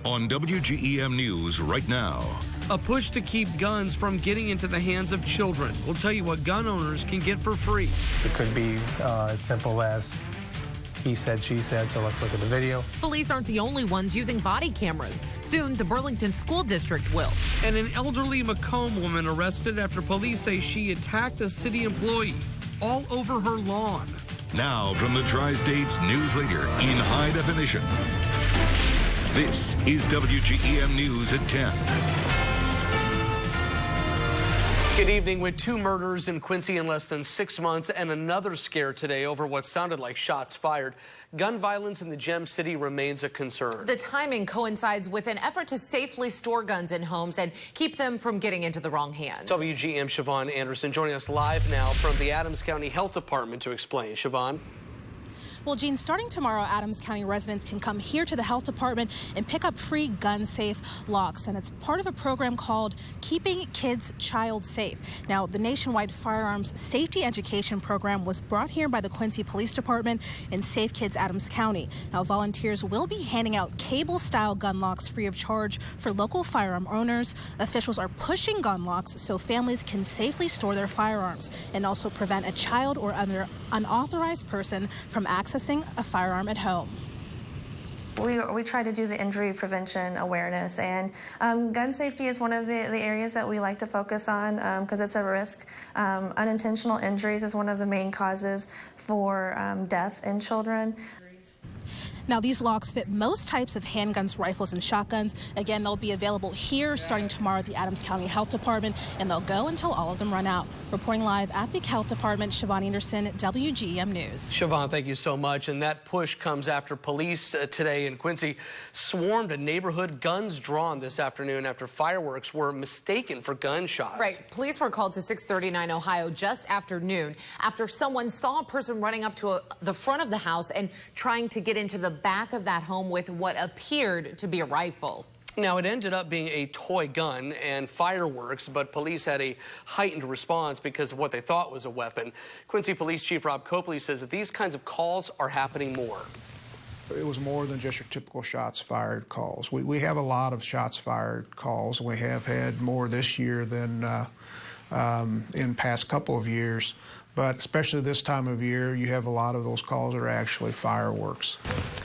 on WGEM News right now. A push to keep guns from getting into the hands of children. We'll tell you what gun owners can get for free. It could be as simple as he said, she said, so let's look at the video. Police aren't the only ones using body cameras. Soon, the Burlington School District will. And an elderly Macomb woman arrested after police say she attacked a city employee all over her lawn. Now from the Tri-States news leader in high definition. This is WGEM News at 10. Good evening. With 2 murders in Quincy in less than 6 months and another scare today over what sounded like shots fired, gun violence in the Gem City remains a concern. The timing coincides with an effort to safely store guns in homes and keep them from getting into the wrong hands. WGEM Siobhan Anderson joining us live now from the Adams County Health Department to explain. Siobhan? Well, Gene, starting tomorrow, Adams County residents can come here to the health department and pick up free gun-safe locks. And it's part of a program called Keeping Kids Child Safe. Now, the nationwide firearms safety education program was brought here by the Quincy Police Department and Safe Kids Adams County. Now, volunteers will be handing out cable-style gun locks free of charge for local firearm owners. Officials are pushing gun locks so families can safely store their firearms and also prevent a child or other unauthorized person from accessing a firearm at home. We try to do the injury prevention awareness, and gun safety is one of the areas that we like to focus on because it's a risk. Unintentional injuries is one of the main causes for death in children. Now, these locks fit most types of handguns, rifles, and shotguns. Again, they'll be available here starting tomorrow at the Adams County Health Department, and they'll go until all of them run out. Reporting live at the Health Department, Siobhan Anderson, WGEM News. Siobhan, thank you so much. And that push comes after police today in Quincy swarmed a neighborhood, guns drawn this afternoon after fireworks were mistaken for gunshots. Right. Police were called to 639 Ohio just after noon after someone saw a person running up to the front of the house and trying to get into the back of that home with what appeared to be a rifle. Now, it ended up being a toy gun and fireworks, but police had a heightened response because of what they thought was a weapon. Quincy Police Chief Rob Copley says that these kinds of calls are happening more. It was more than just your typical shots fired calls. We have a lot of shots fired calls. We have had more this year than in past couple of years. But especially this time of year, you have a lot of those calls that are actually fireworks.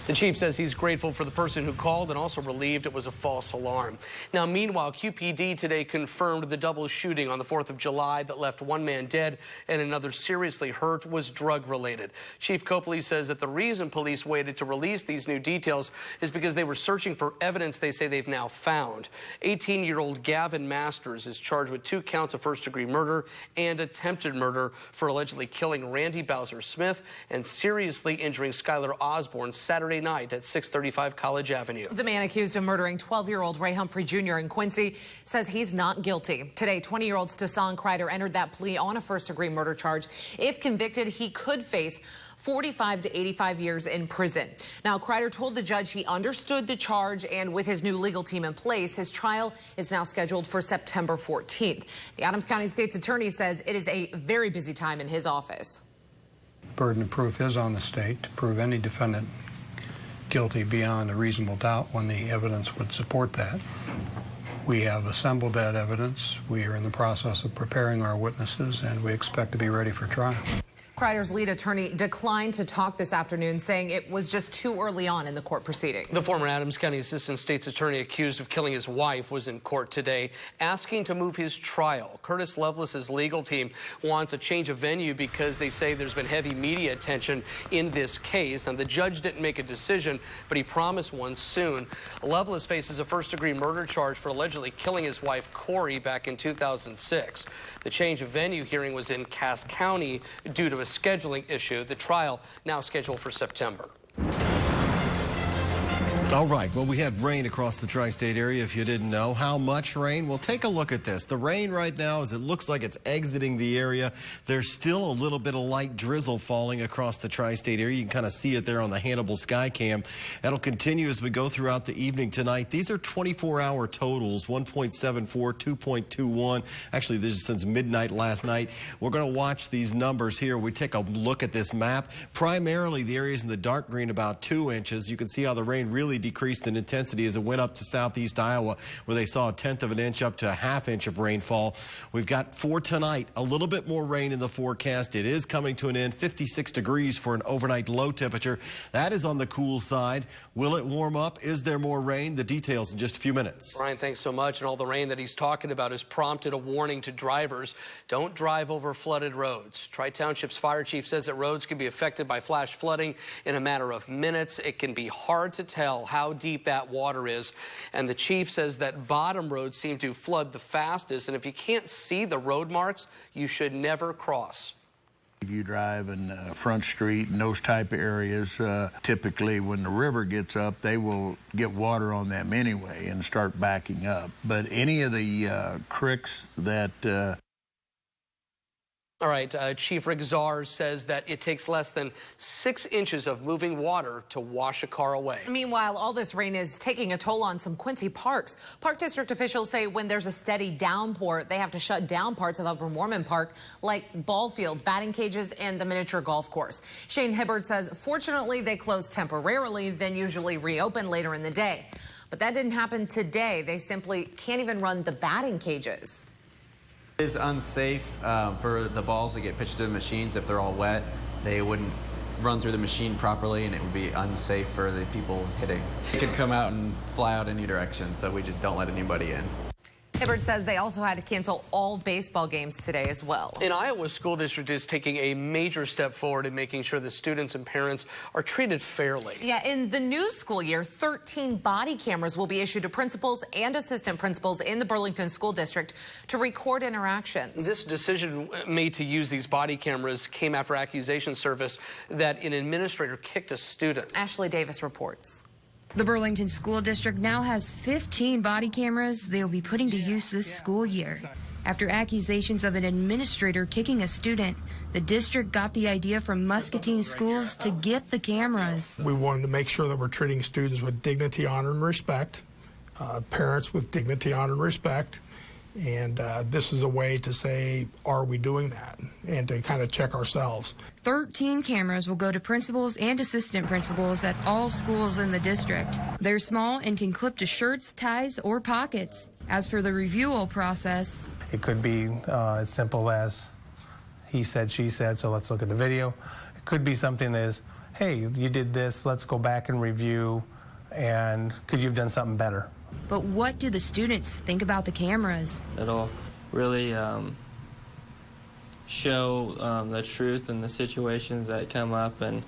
The chief says he's grateful for the person who called and also relieved it was a false alarm. Now, meanwhile, QPD today confirmed the double shooting on the 4th of July that left 1 man dead and another seriously hurt was drug-related. Chief Copley says that the reason police waited to release these new details is because they were searching for evidence they say they've now found. 18-year-old Gavin Masters is charged with 2 counts of first-degree murder and attempted murder for allegedly killing Randy Bowser Smith and seriously injuring Skylar Osborne Saturday night at 635 College Avenue. The man accused of murdering 12-year-old Ray Humphrey Jr. in Quincy says he's not guilty. Today, 20-year-old Stason Kreider entered that plea on a first-degree murder charge. If convicted, he could face 45 to 85 years in prison. Now, Kreider told the judge he understood the charge, and with his new legal team in place, his trial is now scheduled for September 14th. The Adams County State's attorney says it is a very busy time in his office. Burden of proof is on the state to prove any defendant guilty beyond a reasonable doubt when the evidence would support that. We have assembled that evidence. We are in the process of preparing our witnesses, and we expect to be ready for trial. Kreider's lead attorney declined to talk this afternoon, saying it was just too early on in the court proceedings. The former Adams County Assistant State's Attorney accused of killing his wife was in court today, asking to move his trial. Curtis Lovelace's legal team wants a change of venue because they say there's been heavy media attention in this case. And the judge didn't make a decision, but he promised one soon. Lovelace faces a first-degree murder charge for allegedly killing his wife, Corey, back in 2006. The change of venue hearing was in Cass County due to a scheduling issue. The trial now scheduled for September. All right, well, we had rain across the tri-state area, if you didn't know. How much rain? Well, take a look at this. The rain right now, as it looks like it's exiting the area, there's still a little bit of light drizzle falling across the tri-state area. You can kind of see it there on the Hannibal Skycam. That'll continue as we go throughout the evening tonight. These are 24-hour totals, 1.74, 2.21. Actually, this is since midnight last night. We're going to watch these numbers here. We take a look at this map. Primarily, the areas in the dark green, about 2 inches. You can see how the rain really really decreased in intensity as it went up to southeast Iowa, where they saw 1/10 of an inch up to a 1/2 inch of rainfall. We've got for tonight a little bit more rain in the forecast. It is coming to an end. 56 degrees for an overnight low temperature. That is on the cool side. Will it warm up? Is there more rain? The details in just a few minutes. Brian, thanks so much. And all the rain that he's talking about has prompted a warning to drivers. Don't drive over flooded roads. Tri-Township's fire chief says that roads can be affected by flash flooding in a matter of minutes. It can be hard to tell how deep that water is. And the chief says that bottom roads seem to flood the fastest. And if you can't see the road marks, you should never cross. If you drive in Front Street and those type of areas, typically when the river gets up, they will get water on them anyway and start backing up. But any of the creeks that All right, Chief Rick Czar says that it takes less than 6 inches of moving water to wash a car away. Meanwhile, all this rain is taking a toll on some Quincy parks. Park District officials say when there's a steady downpour, they have to shut down parts of Upper Mormon Park, like ball fields, batting cages, and the miniature golf course. Shane Hibbert says, fortunately, they close temporarily, then usually reopen later in the day. But that didn't happen today. They simply can't even run the batting cages. It is unsafe for the balls to get pitched to the machines. If they're all wet, they wouldn't run through the machine properly, and it would be unsafe for the people hitting. It could come out and fly out any direction, so we just don't let anybody in. Hibbert says they also had to cancel all baseball games today as well. In Iowa, school district is taking a major step forward in making sure that students and parents are treated fairly. Yeah, in the new school year, 13 body cameras will be issued to principals and assistant principals in the Burlington School District to record interactions. This decision made to use these body cameras came after accusations surfaced that an administrator kicked a student. Ashley Davis reports. The Burlington School District now has 15 body cameras they will be putting to use this school year. After accusations of an administrator kicking a student, the district got the idea from Muscatine Schools to get the cameras. We wanted to make sure that we're treating students with dignity, honor, and respect, parents with dignity, honor, and respect. And this is a way to say, are we doing that? And to kind of check ourselves. 13 cameras will go to principals and assistant principals at all schools in the district. They're small and can clip to shirts, ties, or pockets. As for the review process, It could be as simple as he said, she said, so let's look at the video. It could be something as, hey, you did this, let's go back and review, and could you have done something better? but what do the students think about the cameras? It'll really show the truth in the situations that come up, and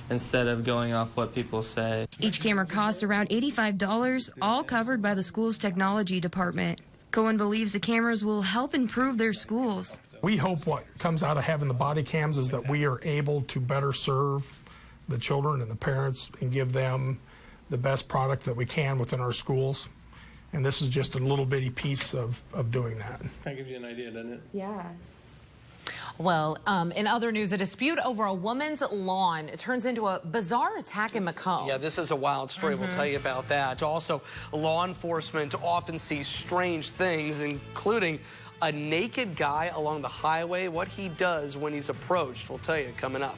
instead of going off what people say. Each camera costs around $85, all covered by the school's technology department. Cohen believes the cameras will help improve their schools. We hope what comes out of having the body cams is that we are able to better serve the children and the parents and give them the best product that we can within our schools. And this is just a little bitty piece of doing that. That gives you an idea, doesn't it? Yeah. Well, in other news, a dispute over a woman's lawn turns into a bizarre attack in Macomb. Yeah, this is a wild story. We'll tell you about that. Also, law enforcement often sees strange things, including a naked guy along the highway. What he does when he's approached, we'll tell you coming up.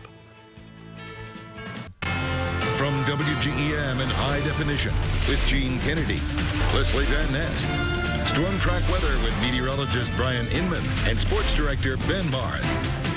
From WGEM in high definition with Gene Kennedy, Leslie Van Ness. Storm track weather with meteorologist Brian Inman and sports director Ben Marth.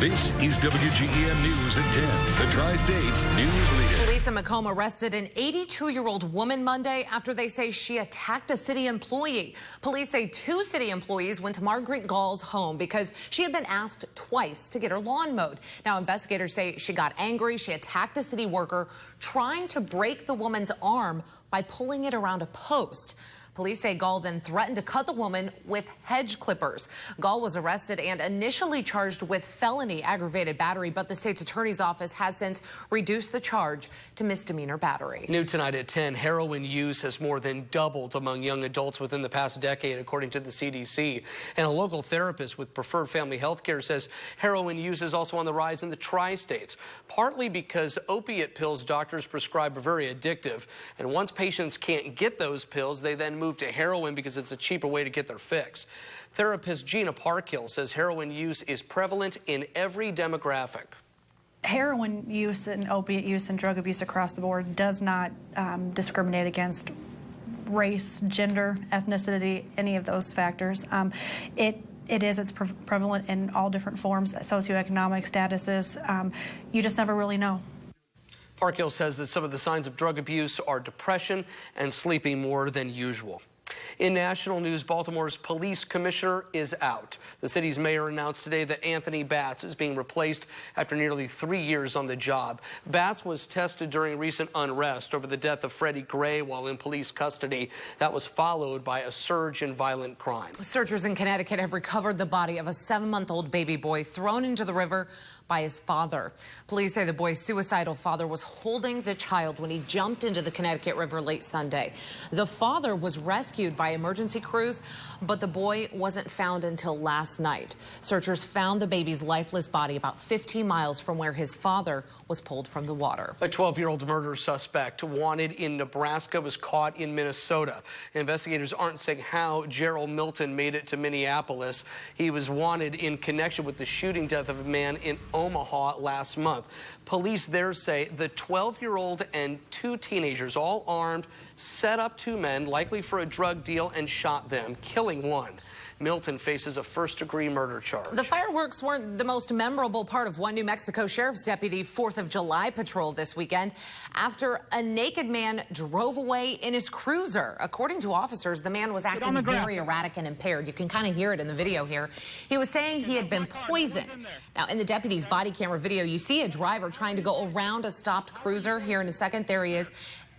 This is WGEM News at 10, the Tri-State's news leader. Police in Macomb arrested an 82-year-old woman Monday after they say she attacked a city employee. Police say 2 city employees went to Margaret Gall's home because she had been asked twice to get her lawn mowed. Now, investigators say she got angry. She attacked a city worker, trying to break the woman's arm by pulling it around a post. Police say Gall then threatened to cut the woman with hedge clippers. Gall was arrested and initially charged with felony aggravated battery, but the state's attorney's office has since reduced the charge to misdemeanor battery. New tonight at 10, heroin use has more than doubled among young adults within the past decade, according to the CDC. And a local therapist with Preferred Family Health Care says heroin use is also on the rise in the Tri-States, partly because opiate pills doctors prescribe are very addictive. And once patients can't get those pills, they then move to heroin because it's a cheaper way to get their fix. Therapist Gina Parkhill says heroin use is prevalent in every demographic. heroin use and opiate use and drug abuse across the board does not discriminate against race, gender, ethnicity, any of those factors. It's prevalent in all different forms, socioeconomic statuses. You just never really know. Parkhill says that some of the signs of drug abuse are depression and sleeping more than usual. In national news, Baltimore's police commissioner is out. The city's mayor announced today that Anthony Batts is being replaced after nearly 3 years on the job. Batts was tested during recent unrest over the death of Freddie Gray while in police custody. That was followed by a surge in violent crime. Searchers in Connecticut have recovered the body of a 7-month-old baby boy thrown into the river by his father. Police say the boy's suicidal father was holding the child when he jumped into the Connecticut River late Sunday. The father was rescued by emergency crews, but the boy wasn't found until last night. Searchers found the baby's lifeless body about 15 miles from where his father was pulled from the water. A 12-year-old murder suspect wanted in Nebraska was caught in Minnesota. Investigators aren't saying how Gerald Milton made it to Minneapolis. He was wanted in connection with the shooting death of a man in Omaha last month. Police there say the 12-year-old and 2 teenagers, all armed, set up 2 men, likely for a drug deal, and shot them, killing one. Milton faces a first-degree murder charge. The fireworks weren't the most memorable part of one New Mexico sheriff's deputy 4th of July patrol this weekend after a naked man drove away in his cruiser. According to officers, the man was acting very erratic and impaired. You can kind of hear it in the video here. He was saying he had been poisoned. Now, in the deputy's body camera video, you see a driver trying to go around a stopped cruiser. Here in a second, there he is.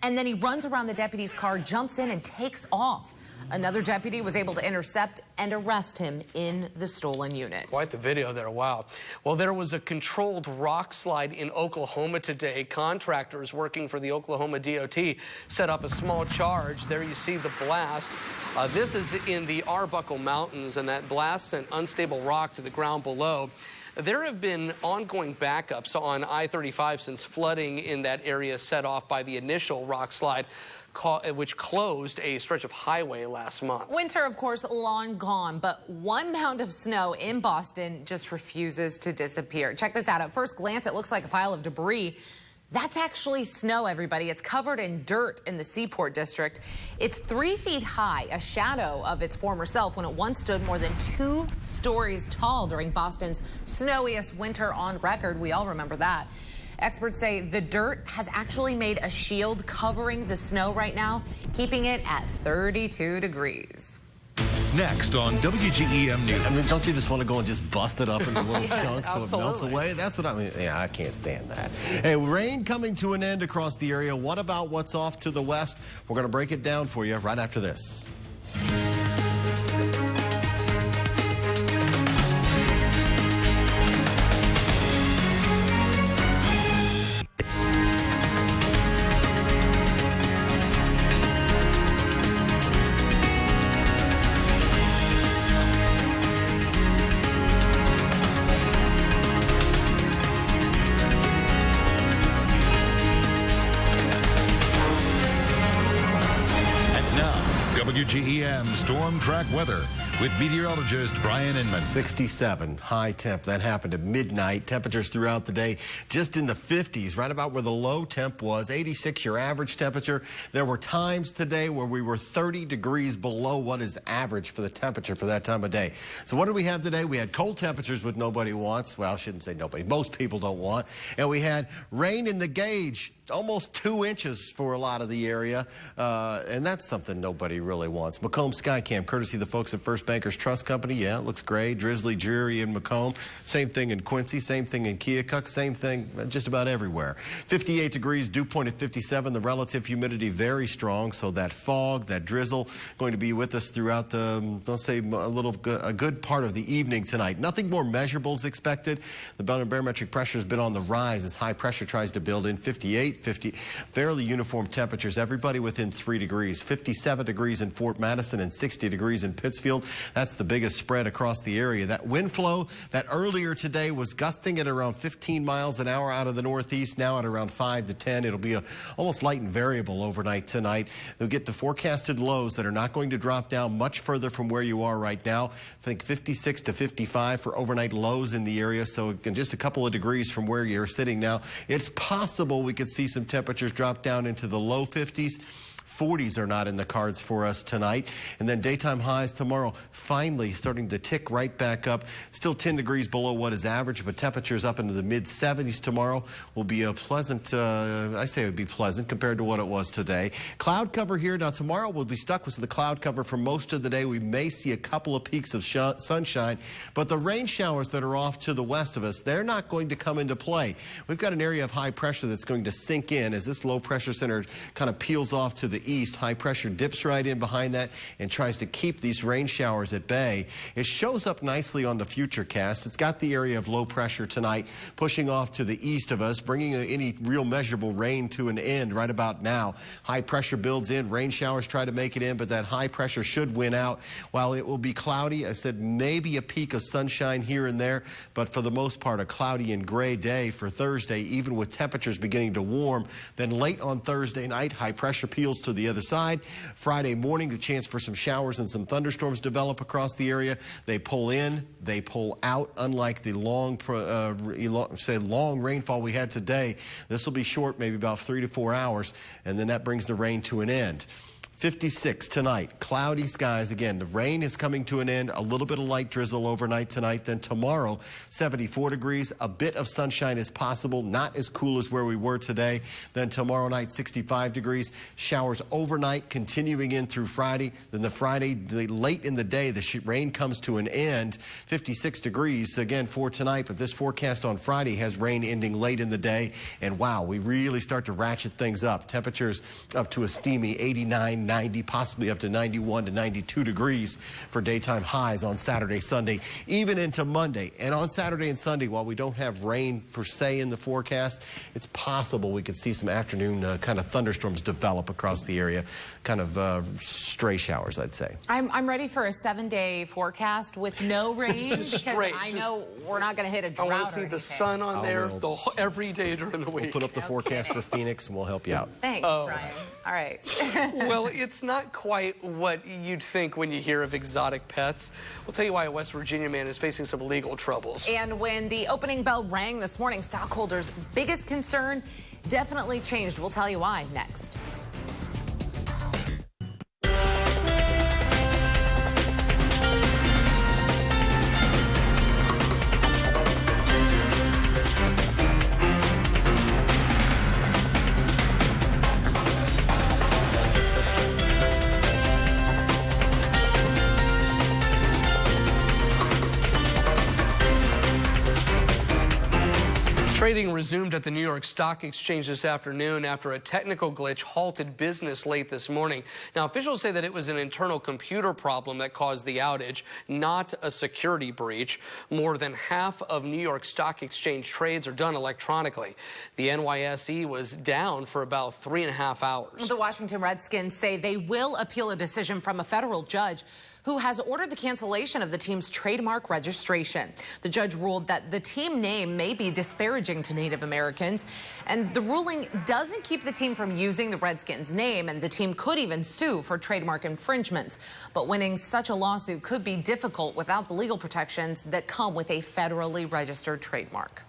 And then he runs around the deputy's car, jumps in, and takes off. Another deputy was able to intercept and arrest him in the stolen unit. Quite the video there, wow. Well, there was a controlled rock slide in Oklahoma today. Contractors working for the Oklahoma DOT set off a small charge. There you see the blast. This is in the Arbuckle Mountains, and that blast sent unstable rock to the ground below. There have been ongoing backups on I-35 since flooding in that area set off by the initial rock slide, which closed a stretch of highway last month. Winter, of course, long gone, but one mound of snow in Boston just refuses to disappear. Check this out. At first glance, it looks like a pile of debris. That's actually snow, everybody. It's covered in dirt in the Seaport district. It's 3 feet high, a shadow of its former self when it once stood more than 2 stories tall during Boston's snowiest winter on record. We all remember that. Experts say the dirt has actually made a shield covering the snow right now, keeping it at 32 degrees. Next on WGEM News. I mean, don't you just want to go and just bust it up into little chunks so it melts absolutely. away? That's what I mean. Yeah, I can't stand that. Hey, rain coming to an end across the area. What about what's off to the west? We're going to break it down for you right after this. WGEM Storm Track Weather with meteorologist Brian Inman. 67 high temp. That happened at midnight. Temperatures throughout the day just in the 50s, right about where the low temp was. 86 your average temperature. There were times today where we were 30 degrees below what is average for the temperature for that time of day. So what did we have today? We had cold temperatures, which nobody wants. Well, I shouldn't say nobody. Most people don't want. And we had rain in the gauge. Almost 2 inches for a lot of the area, and that's something nobody really wants. Macomb Skycam, courtesy of the folks at First Bankers Trust Company. Yeah, it looks gray, drizzly, dreary in Macomb. Same thing in Quincy, same thing in Keokuk, same thing just about everywhere. 58 degrees, dew point at 57. The relative humidity very strong, so that fog, that drizzle, going to be with us throughout the, let's say, a good part of the evening tonight. Nothing more measurables expected. The barometric pressure has been on the rise as high pressure tries to build in. 58. 50. Fairly uniform temperatures. Everybody within 3 degrees. 57 degrees in Fort Madison and 60 degrees in Pittsfield. That's the biggest spread across the area. That wind flow that earlier today was gusting at around 15 miles an hour out of the northeast, now at around 5 to 10. It'll be almost light and variable overnight tonight. They'll get to forecasted lows that are not going to drop down much further from where you are right now. I think 56 to 55 for overnight lows in the area. So just a couple of degrees from where you're sitting now. It's possible we could see some temperatures drop down into the low 50s. 40s are not in the cards for us tonight. And then daytime highs tomorrow finally starting to tick right back up. Still 10 degrees below what is average, but temperatures up into the mid 70s tomorrow will be a pleasant, I say it would be pleasant compared to what it was today. Cloud cover here. Now tomorrow we'll be stuck with the cloud cover for most of the day. We may see a couple of peaks of sunshine, but the rain showers that are off to the west of us, they're not going to come into play. We've got an area of high pressure that's going to sink in as this low pressure center kind of peels off to the east. High pressure dips right in behind that and tries to keep these rain showers at bay. It shows up nicely on the futurecast. It's got the area of low pressure tonight pushing off to the east of us, bringing any real measurable rain to an end right about now. High pressure builds in. Rain showers try to make it in, but that high pressure should win out. While it will be cloudy, I said maybe a peak of sunshine here and there, but for the most part, a cloudy and gray day for Thursday, even with temperatures beginning to warm. Then late on Thursday night, high pressure peels to the other side. Friday morning, the chance for some showers and some thunderstorms develop across the area. They pull in, they pull out. Unlike the long rainfall we had today, this will be short, maybe about 3 to 4 hours, and then that brings the rain to an end. 56 tonight, cloudy skies again. The rain is coming to an end, a little bit of light drizzle overnight tonight. Then tomorrow, 74 degrees, a bit of sunshine is possible, not as cool as where we were today. Then tomorrow night, 65 degrees, showers overnight, continuing in through Friday. Then late in the day, the rain comes to an end, 56 degrees again for tonight. But this forecast on Friday has rain ending late in the day. And wow, we really start to ratchet things up. Temperatures up to a steamy 89, 90, possibly up to 91 to 92 degrees for daytime highs on Saturday, Sunday, even into Monday. And on Saturday and Sunday, while we don't have rain per se in the forecast, it's possible we could see some afternoon kind of thunderstorms develop across the area, kind of stray showers, I'd say. I'm ready for a 7-day forecast with no rain because I know we're not going to hit a drought. I want to see the sun on there every day during the week. We'll put up the forecast for Phoenix and we'll help you out. Thanks, Brian. All right. Well, it's not quite what you'd think when you hear of exotic pets. We'll tell you why a West Virginia man is facing some legal troubles. And when the opening bell rang this morning, stockholders' biggest concern definitely changed. We'll tell you why next. Trading resumed at the New York Stock Exchange this afternoon after a technical glitch halted business late this morning. Now, officials say that it was an internal computer problem that caused the outage, not a security breach. More than half of New York Stock Exchange trades are done electronically. The NYSE was down for about 3.5 hours. The Washington Redskins say they will appeal a decision from a federal judge who has ordered the cancellation of the team's trademark registration. The judge ruled that the team name may be disparaging to Native Americans, and the ruling doesn't keep the team from using the Redskins name, and the team could even sue for trademark infringements. But winning such a lawsuit could be difficult without the legal protections that come with a federally registered trademark.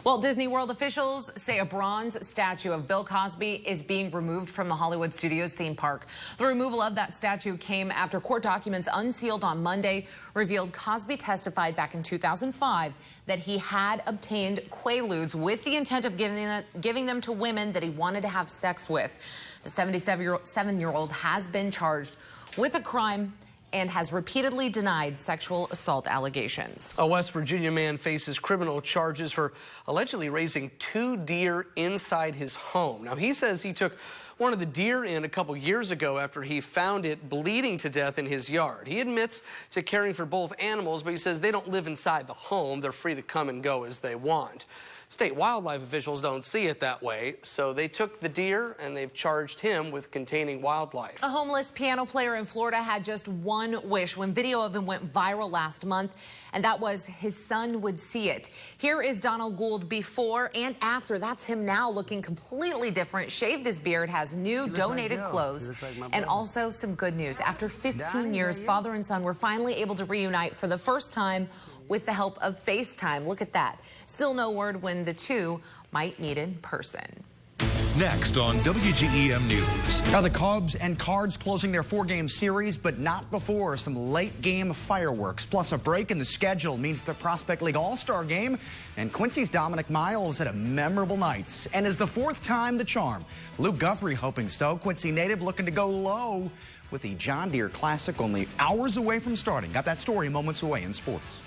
Walt Disney World officials say a bronze statue of Bill Cosby is being removed from the Hollywood Studios theme park. The removal of that statue came after court documents unsealed on Monday revealed Cosby testified back in 2005 that he had obtained Quaaludes with the intent of giving them to women that he wanted to have sex with. The 77-year-old has been charged with a crime and has repeatedly denied sexual assault allegations. A West Virginia man faces criminal charges for allegedly raising 2 deer inside his home. Now, he says he took one of the deer in a couple years ago after he found it bleeding to death in his yard. He admits to caring for both animals, but he says they don't live inside the home. They're free to come and go as they want. State wildlife officials don't see it that way, so they took the deer and they've charged him with containing wildlife. A homeless piano player in Florida had just one wish when video of him went viral last month, and that was his son would see it. Here is Donald Gould before and after. That's him now, looking completely different, shaved his beard, has new donated clothes, and also some good news. After 15 years, father and son were finally able to reunite for the first time with the help of FaceTime. Look at that. Still no word when the two might meet in person. Next on WGEM News. Now the Cubs and Cards closing their 4-game series, but not before some late-game fireworks. Plus a break in the schedule means the Prospect League All-Star Game, and Quincy's Dominic Miles had a memorable night. And is the 4th time the charm. Luke Guthrie hoping so. Quincy native looking to go low with the John Deere Classic only hours away from starting. Got that story moments away in sports.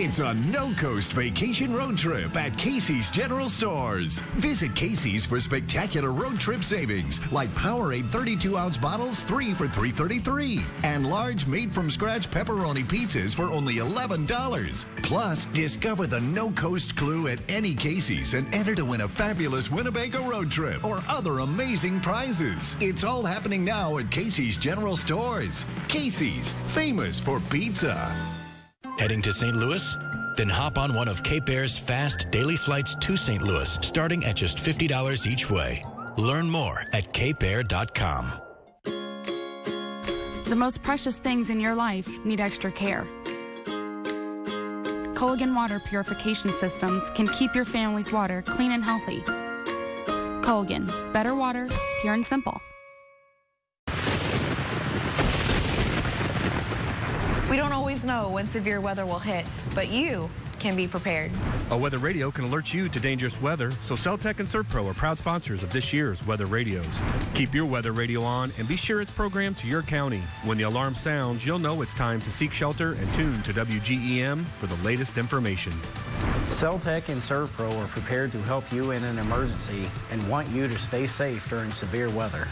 It's a no-coast vacation road trip at Casey's General Stores. Visit Casey's for spectacular road trip savings, like Powerade 32-ounce bottles, 3 for $3.33, and large made-from-scratch pepperoni pizzas for only $11. Plus, discover the no-coast clue at any Casey's and enter to win a fabulous Winnebago road trip or other amazing prizes. It's all happening now at Casey's General Stores. Casey's, famous for pizza. Heading to St. Louis? Then hop on one of Cape Air's fast daily flights to St. Louis, starting at just $50 each way. Learn more at capeair.com. The most precious things in your life need extra care. Culligan water purification systems can keep your family's water clean and healthy. Culligan, better water, pure and simple. We don't always know when severe weather will hit, but you can be prepared. A weather radio can alert you to dangerous weather, so Celtec and ServPro are proud sponsors of this year's weather radios. Keep your weather radio on and be sure it's programmed to your county. When the alarm sounds, you'll know it's time to seek shelter and tune to WGEM for the latest information. Celtec and ServPro are prepared to help you in an emergency and want you to stay safe during severe weather.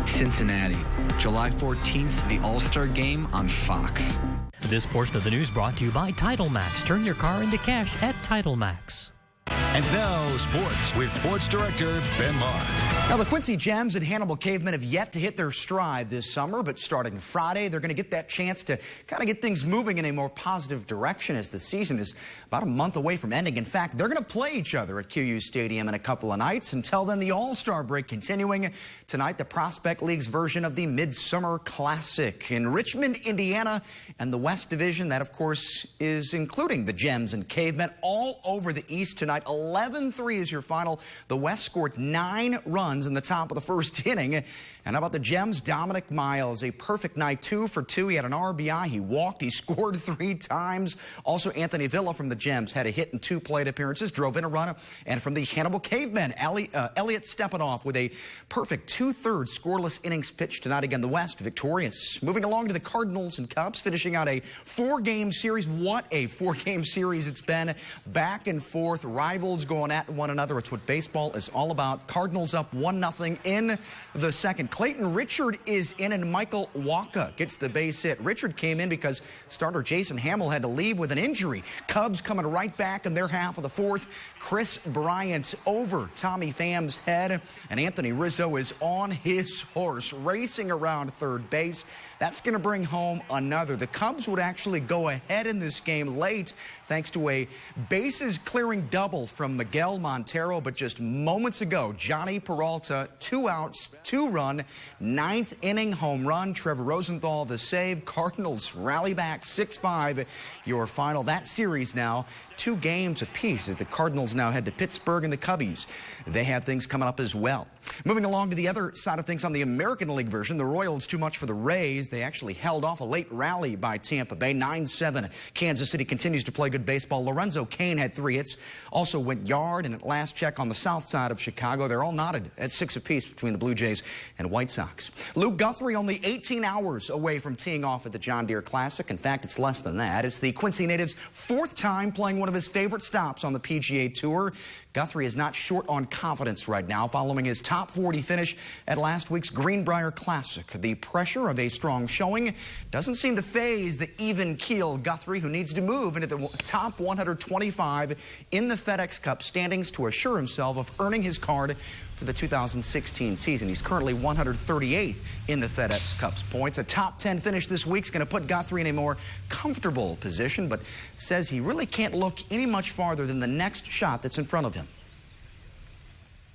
Cincinnati, July 14th, the All-Star Game on Fox. This portion of the news brought to you by Title Max. Turn your car into cash at Title Max. And now, sports with sports director Ben Marth. Now, the Quincy Gems and Hannibal Cavemen have yet to hit their stride this summer, but starting Friday, they're going to get that chance to kind of get things moving in a more positive direction as the season is about a month away from ending. In fact, they're going to play each other at QU Stadium in a couple of nights. Until then, the All-Star break continuing. Tonight, the Prospect League's version of the Midsummer Classic in Richmond, Indiana, and the West Division. That, of course, is including the Gems and Cavemen all over the East tonight. 11-3 is your final. The West scored 9 runs in the top of the first inning. And how about the Gems? Dominic Miles, a perfect night, 2 for 2. He had an RBI. He walked. He scored 3 times. Also, Anthony Villa from the Gems had a hit in 2 plate appearances, drove in a run. And from the Hannibal Cavemen, Elliott Stepanoff with a perfect 2/3 scoreless innings pitched tonight. Again, the West victorious. Moving along to the Cardinals and Cubs, finishing out a 4-game series. What a 4-game series it's been. Back and forth, rivals going at one another. It's what baseball is all about. Cardinals up 1-0 in the second. Clayton Richard is in and Michael Waka gets the base hit. Richard came in because starter Jason Hamill had to leave with an injury. Cubs coming right back in their half of the fourth. Chris Bryant over Tommy Pham's head, and Anthony Rizzo is on his horse racing around third base. That's going to bring home another. The Cubs would actually go ahead in this game late thanks to a bases-clearing double from Miguel Montero. But just moments ago, Johnny Peralta, 2 outs, 2-run, 9th inning home run. Trevor Rosenthal, the save. Cardinals rally back 6-5. Your final. That series now 2 games apiece as the Cardinals now head to Pittsburgh, and the Cubbies, they have things coming up as well. Moving along to the other side of things on the American League version, the Royals too much for the Rays. They actually held off a late rally by Tampa Bay, 9-7. Kansas City continues to play good baseball. Lorenzo Cain had 3 hits, also went yard, and at last check on the south side of Chicago, they're all knotted at 6 apiece between the Blue Jays and White Sox. Luke Guthrie only 18 hours away from teeing off at the John Deere Classic. In fact, it's less than that. It's the Quincy native's 4th time playing one of his favorite stops on the PGA Tour. Guthrie is not short on confidence right now following his top 40 finish at last week's Greenbrier Classic. The pressure of a strong showing doesn't seem to faze the even-keel Guthrie, who needs to move into the top 125 in the FedEx Cup standings to assure himself of earning his card for the 2016 season. He's currently 138th in the FedEx Cup's points. A top 10 finish this week is going to put Guthrie in a more comfortable position, but says he really can't look any much farther than the next shot that's in front of him.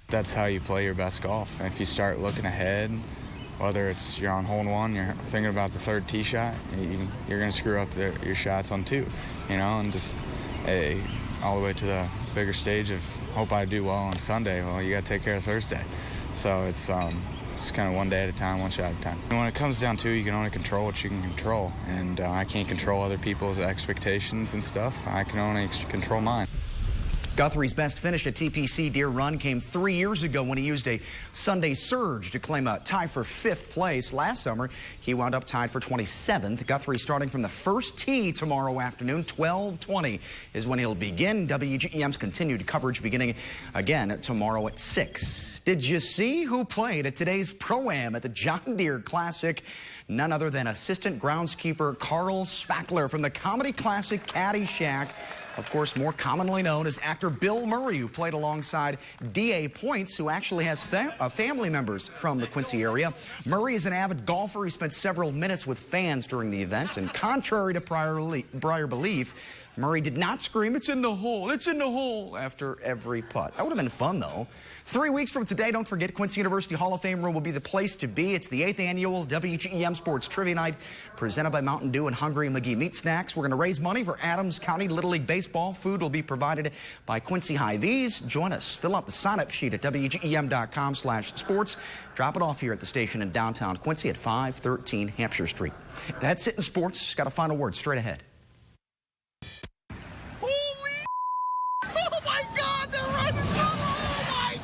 That's how you play your best golf. If you start looking ahead, whether it's you're on hole 1, you're thinking about the 3rd tee shot, you're going to screw up your shots on 2, you know, and just all the way to the bigger stage of hope I do well on Sunday. Well, you got to take care of Thursday. So it's kind of one day at a time, one shot at a time. And when it comes down to it, you can only control what you can control. And I can't control other people's expectations and stuff. I can only control mine. Guthrie's best finish at TPC Deer Run came 3 years ago when he used a Sunday surge to claim a tie for 5th place. Last summer, he wound up tied for 27th. Guthrie starting from the first tee tomorrow afternoon. 12:20 is when he'll begin. WGEM's continued coverage beginning again tomorrow at 6. Did you see who played at today's Pro-Am at the John Deere Classic? None other than assistant groundskeeper Carl Spackler from the comedy classic Caddyshack. Of course, more commonly known as actor Bill Murray, who played alongside D.A. Points, who actually has family members from the Quincy area. Murray is an avid golfer. He spent several minutes with fans during the event, and contrary to prior belief, Murray did not scream, "It's in the hole, it's in the hole," after every putt. That would have been fun, though. 3 weeks from today, don't forget, Quincy University Hall of Fame room will be the place to be. It's the 8th annual WGEM Sports Trivia Night, presented by Mountain Dew and Hungry McGee Meat Snacks. We're going to raise money for Adams County Little League Baseball. Food will be provided by Quincy Hy-Vees. Join us. Fill out the sign-up sheet at WGEM.com/sports. Drop it off here at the station in downtown Quincy at 513 Hampshire Street. That's it in sports. Got a final word straight ahead. Oh my God, they're right in front. Oh my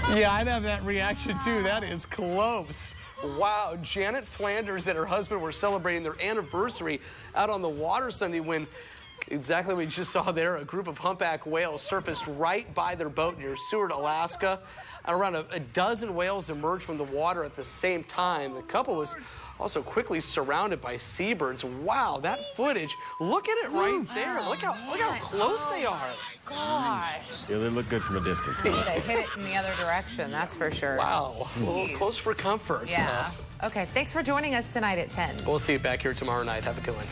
God, yeah, I'd have that reaction too. That is close. Wow, Janet Flanders and her husband were celebrating their anniversary out on the water Sunday when exactly what you just saw there, a group of humpback whales surfaced right by their boat near Seward, Alaska. Around a dozen whales emerged from the water at the same time. The couple was also quickly surrounded by seabirds. Wow, that footage. Look at it right there. Look how close they are. Gosh. Yeah, they look good from a distance. They hit it in the other direction, that's for sure. Wow, a little close for comfort. Yeah. Okay, thanks for joining us tonight at 10. We'll see you back here tomorrow night. Have a good one.